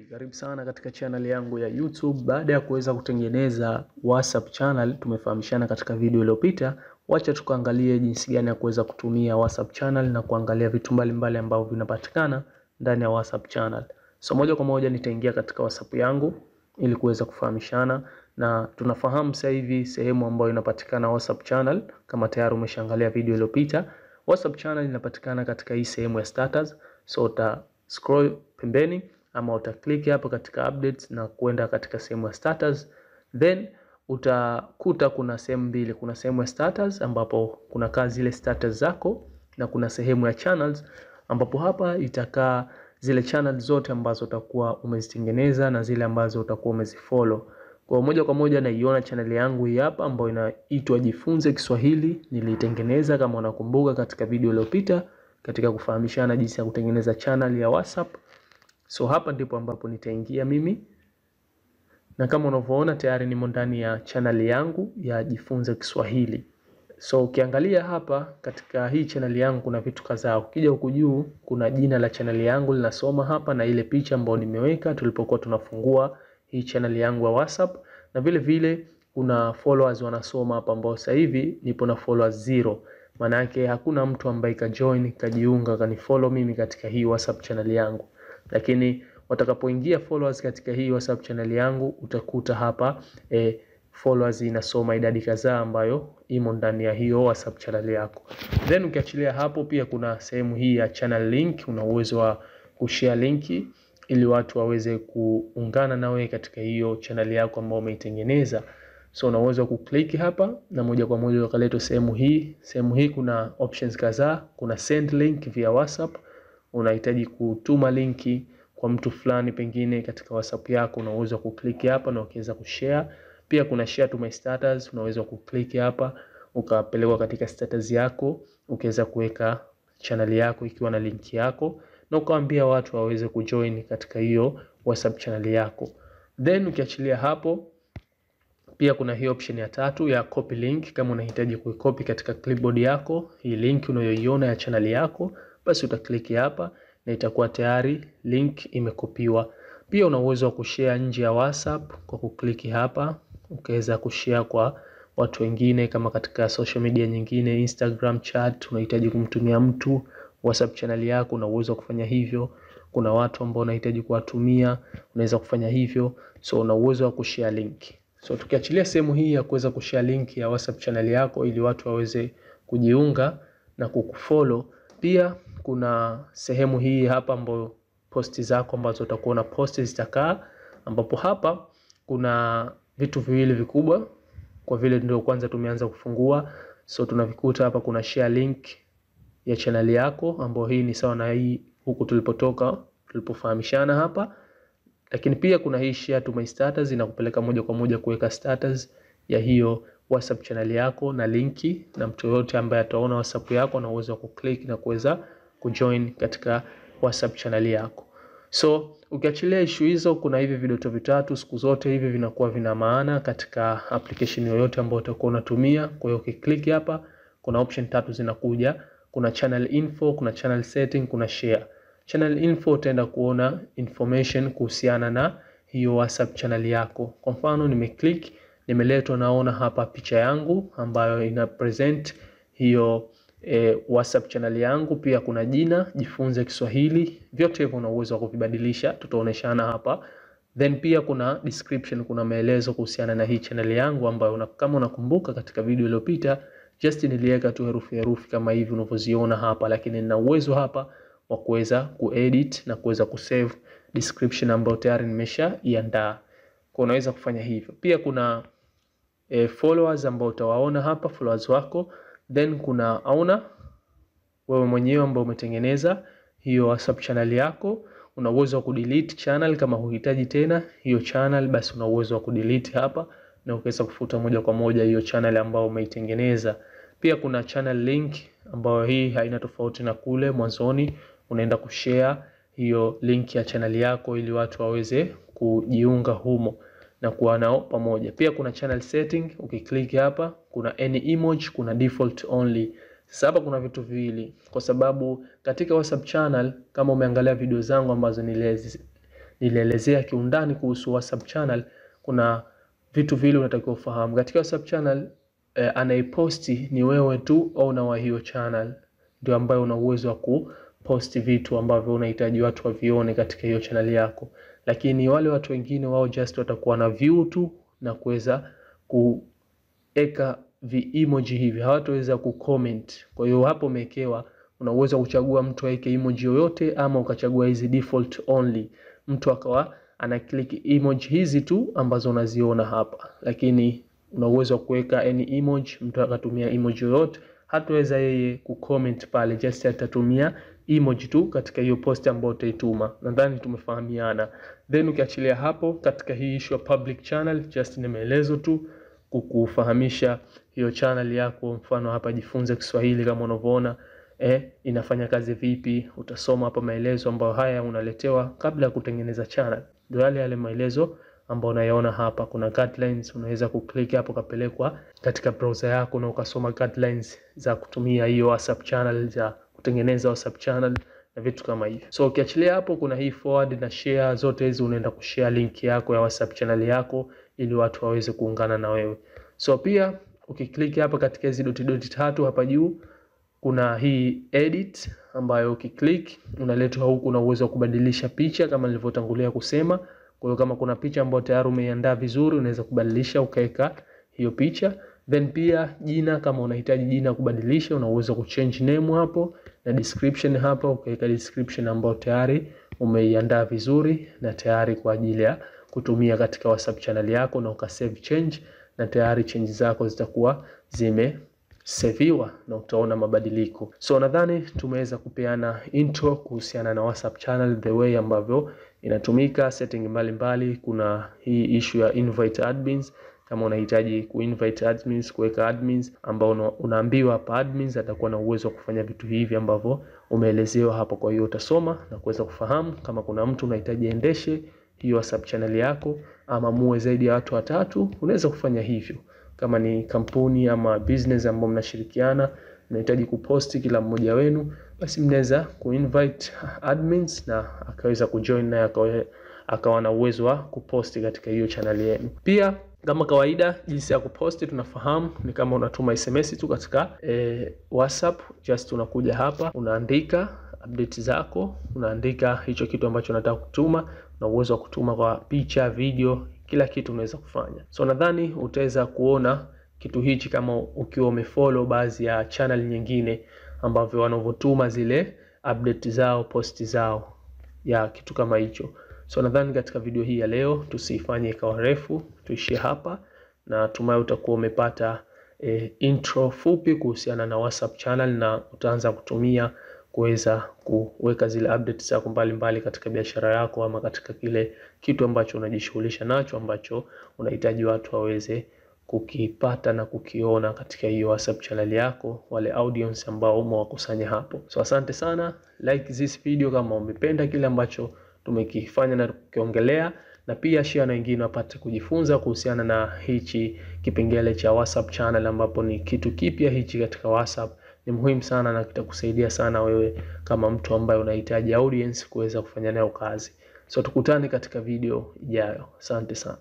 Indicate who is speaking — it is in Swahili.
Speaker 1: Karibu sana katika channel yangu ya YouTube. Baada ya kuweza kutengeneza WhatsApp channel, tumefahamishana katika video iliyopita. Wacha tukaangalie jinsi gani ya kuweza kutumia WhatsApp channel na kuangalia vitu mbalimbali ambavyo vinapatikana ndani ya WhatsApp channel. So moja kwa moja nitaingia katika WhatsApp yangu ili kuweza kufahamishana, na tunafahamu sasa hivi sehemu ambayo inapatikana WhatsApp channel. Kama tayari umeshaangalia video iliyopita, WhatsApp channel inapatikana katika hii sehemu ya status. So uta scroll pembeni ama utaklik hapo katika updates na kuenda katika sehemu ya status. Then utakuta kuna sehemu mbili, kuna sehemu ya status ambapo kuna kazi zile status zako, na kuna sehemu ya channels ambapo hapa itakaa zile channels zote ambazo utakuwa umezitengeneza na zile ambazo utakuwa umezifollow. Kwa moja kwa moja naiona channel yangu hii hapa ambayo inaitwa Jifunze Kiswahili. Nilitengeneza kama unakumbuka katika video iliyopita katika kufahamishana jinsi ya kutengeneza channel ya WhatsApp. So hapa ndipo ambapo nitaingia mimi, na kama unavyoona tayari nimo ndani ya channel yangu ya Jifunze Kiswahili. So ukiangalia hapa katika hii channel yangu kuna vitu kadhaa. Ukija huku juu kuna jina la channel yangu linasoma hapa, na ile picha ambayo nimeweka tulipokuwa tunafungua hii channel yangu ya WhatsApp, na vile vile kuna followers wanasoma hapa ambao sasa hivi nipo na followers 0. Maana yake hakuna mtu ambaye kajoin kajiunga kanifollow mimi katika hii WhatsApp channel yangu. Lakini watakapoingia followers katika hii WhatsApp channel yangu utakuta hapa followers inasoma idadi kadhaa ambayo imo ndani ya hiyo WhatsApp channel yako. Then ukiachilia hapo pia kuna sehemu hii ya channel link. Una uwezo wa kushare linki ili watu waweze kuungana nawe katika hiyo channel yako ambayo umeitengeneza. So una uwezo wa kuklik hapa na moja kwa moja ukaletwa sehemu hii. Sehemu hii kuna options kadhaa. Kuna send link via WhatsApp. Unahitaji kutuma linki kwa mtu fulani pengine katika WhatsApp yako, unaweza kuklik hapa na ukiweza kushare. Pia kuna share to my status, unaweza kuklik hapa ukapelekwa katika status yako, ukiweza kuweka channel yako ikiwa na linki yako, na ukawaambia watu waweze kujoin katika hiyo WhatsApp channel yako. Then ukiachilia hapo pia kuna hii option ya tatu ya copy link. Kama unahitaji kuicopy katika clipboard yako hii link unayoiona ya channel yako, basi utaklik hapa na itakuwa tayari link imekopiwa. Pia una uwezo wa kushare nje ya WhatsApp kwa kuklik hapa, ukaweza kushare kwa watu wengine kama katika social media nyingine, Instagram chat, unahitaji kumtumia mtu WhatsApp channel yako, una uwezo wa kufanya hivyo. Kuna watu ambao unahitaji kuwatumia, unaweza kufanya hivyo. So una uwezo wa kushare link. So tukiachilia sehemu hii ya kuweza kushare link ya WhatsApp channel yako ili watu waweze kujiunga na kukufollow, pia kuna sehemu hii hapa ambapo posti zako ambazo utakuwa na posti zitakaa, ambapo hapa kuna vitu viwili vikubwa kwa vile ndio kwanza tumeanza kufungua. So tunavikuta hapa, kuna share link ya channel yako ambayo hii ni sawa na hii huku tulipofahamishana hapa. Lakini pia kuna hii share to my status, inakupeleka moja kwa moja kuweka status ya hiyo WhatsApp channel yako na linki, na mtu yote ambaye ataona WhatsApp yako na uwezo wa kuklik na kuweza kujoin katika WhatsApp channel yako. So ukiachilia issue hizo, kuna hivi vidoto vitatu. Siku zote hivi vinakuwa vina maana katika application yoyote ambayo utakuwa unatumia. Kwa hiyo ukiklik hapa kuna option tatu zinakuja. Kuna channel info, kuna channel setting, kuna share. Channel info utaenda kuona information kuhusiana na hiyo WhatsApp channel yako. Kwa mfano nimeclick, nimeletwa naona hapa picha yangu ambayo ina present hiyo WhatsApp channel yangu. Pia kuna jina Jifunze Kiswahili. Vyote hivyo una uwezo wa kuvibadilisha, tutaoneshana hapa. Then pia kuna description, kuna maelezo kuhusiana na hii channel yangu ambayo kama unakumbuka katika video iliyopita just niliweka tu herufi kama hivi unavyoziona hapa, lakini nina uwezo hapa wa kuweza kuedit na kuweza kusave description ambayo tayari nimeshaiandaa. Kwa unaweza kufanya hivyo. Pia kuna followers ambao utawaona hapa, followers wako. Then kuna owner, wewe mwenyewe ambao umetengeneza hiyo WhatsApp channel yako. Una uwezo wa kudelete channel kama huhitaji tena hiyo channel, basi una uwezo wa kudelete hapa na ukaweza kufuta moja kwa moja hiyo channel ambayo umeitengeneza. Pia kuna channel link ambayo hii haina tofauti na kule mwanzoni. Unaenda kushare hiyo link ya channel yako ili watu waweze kujiunga humo na kuwa nao pamoja. Pia kuna channel setting, ukiklik hapa kuna any emoji, kuna default only. Sasa hapa kuna vitu viwili, kwa sababu katika WhatsApp channel kama umeangalia video zangu ambazo nilielezea kiundani kuhusu WhatsApp channel, kuna vitu vile unatakiwa ufahamu. Katika WhatsApp channel anaiposti ni wewe tu owner wa hiyo channel, ndio ambaye una uwezo wa kuposti vitu ambavyo unahitaji watu wavione katika hiyo channel yako. Lakini wale watu wengine wao just watakuwa na view tu na kuweza kuweka emoji hivi, hawataweza kucomment. Kwa hiyo hapo umewekewa, una uwezo kuchagua mtu aweke emoji yoyote ama ukachagua hizi default only, mtu akawa ana click emoji hizi tu ambazo unaziona hapa. Lakini una uwezo wa kuweka any emoji, mtu akatumia emoji yoyote, hataweza yeye kucomment pale, just atatumia emoji tu katika hiyo post ambayo utaituma. Nadhani tumefahamiana. Then ukiachilia hapo katika hii issue ya public channel, just ni maelezo tu kukufahamisha hiyo channel yako. Mfano hapa Jifunze Kiswahili kama unavyoona inafanya kazi vipi, utasoma hapa maelezo ambayo haya unaletewa kabla ya kutengeneza channel. Ndio yale maelezo ambayo unayaona hapa. Kuna guidelines, unaweza kuklik hapo kapelekwa katika browser yako na ukasoma guidelines za kutumia hiyo WhatsApp channel, za kutengeneza WhatsApp channel na vitu kama hivyo. So ukiachilia hapo kuna hii forward na share, zote hizi unaenda kushare link yako ya WhatsApp channel yako ili watu waweze kuungana na wewe. So pia ukiklik hapa katika hizi dot tatu hapa juu kuna hii edit ambayo ukiklik unaletwa huku na uwezo wa kubadilisha picha kama nilivyotangulia kusema. Kwa hiyo kama kuna picha ambayo tayari umeiandaa vizuri, unaweza kubadilisha ukaweka hiyo picha. Then pia jina, kama unahitaji jina kubadilisha, una uwezo kuchange name hapo, na description hapa ukaweka description ambayo tayari umeiandaa vizuri na tayari kwa ajili ya kutumia katika WhatsApp channel yako, na ukasave change na tayari change zako zitakuwa zimesaviwa na utaona mabadiliko. So nadhani tumeweza kupeana intro kuhusiana na WhatsApp channel, the way ambavyo inatumika, setting mbalimbali. Kuna hii issue ya invite admins, kama unahitaji kuinvite admins, kuweka admins ambao unaambiwa hapa admins atakuwa na uwezo wa kufanya vitu hivi ambavyo umeelezewa hapo. Kwa hiyo utasoma na kuweza kufahamu. Kama kuna mtu unahitaji endeshe hiyo WhatsApp channel yako ama muwe zaidi ya watu watatu, unaweza kufanya hivyo. Kama ni kampuni ama business ambao mnashirikiana, mnahitaji kuposti kila mmoja wenu, basi mnaweza kuinvite admins na akaweza kujoin na akawa na uwezo wa kuposti katika hiyo channel yenu. Pia kama kawaida, jinsi ya kuposti tunafahamu ni kama unatuma SMS tu katika WhatsApp. Just unakuja hapa, unaandika update zako, unaandika hicho kitu ambacho unataka kutuma, na uwezo wa kutuma kwa picha, video, kila kitu unaweza kufanya. So nadhani utaweza kuona kitu hichi kama ukiwa umefollow baadhi ya channel nyingine ambavyo wanavotuma zile update zao, posti zao, ya kitu kama hicho. So nadhani katika video hii ya leo tusifanye ikawa refu, tuishie hapa, na tumai utakuwa umepata intro fupi kuhusiana na WhatsApp channel, na utaanza kutumia kuweza kuweka zile updates zako mbalimbali katika biashara yako ama katika kile kitu ambacho unajishughulisha nacho ambacho unahitaji watu waweze kukipata na kukiona katika hiyo WhatsApp channel yako, wale audience ambao umewakusanya hapo. So asante sana, like this video kama umependa kile ambacho tumekifanya na tukiongelea, na pia share na wengine wapate kujifunza kuhusiana na hichi kipengele cha WhatsApp channel, ambapo ni kitu kipya hichi katika WhatsApp. Ni muhimu sana na kitakusaidia sana wewe kama mtu ambaye unahitaji audience kuweza kufanya nayo kazi. So tukutane katika video ijayo. Asante sana.